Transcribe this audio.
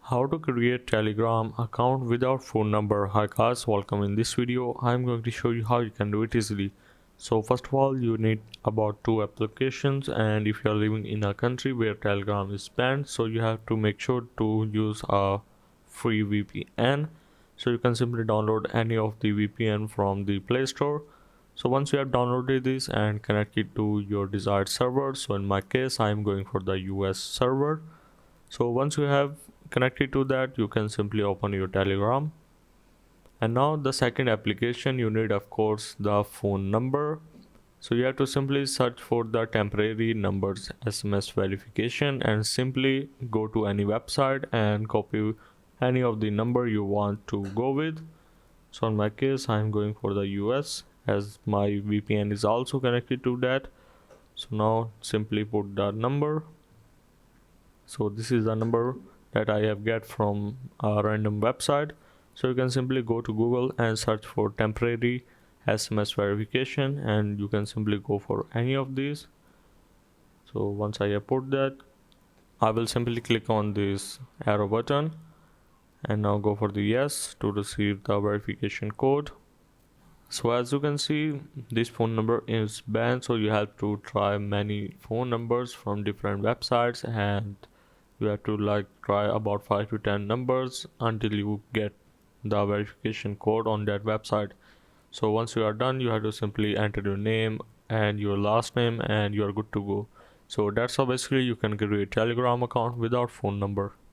How to create Telegram account without phone number. Hi guys, welcome. In this video I'm going to show you how you can do it easily. So first of all, you need about two applications, and if you are living in a country where Telegram is banned, so you have to make sure to use a free VPN. So you can simply download any of the VPN from the Play Store. So once you have downloaded this and connect it to your desired server, so in my case I'm going for the US server. So once you have connected to that, you can simply open your Telegram. And now the second application, you need of course the phone number. So you have to simply search for the temporary numbers SMS verification and simply go to any website and copy any of the number you want to go with. So in my case I'm going for the US as my VPN is also connected to that. So now simply put the number. So this is the number that I have get from a random website. So you can simply go to Google and search for temporary SMS verification, and you can simply go for any of these. So once I have put that, I will simply click on this arrow button and now go for the yes to receive the verification code. So as you can see, this phone number is banned, so you have to try many phone numbers from different websites, and you have to try about 5 to 10 numbers until you get the verification code on that website. So once you are done, you have to simply enter your name and your last name and you are good to go. So that's how basically you can create a Telegram account without phone number.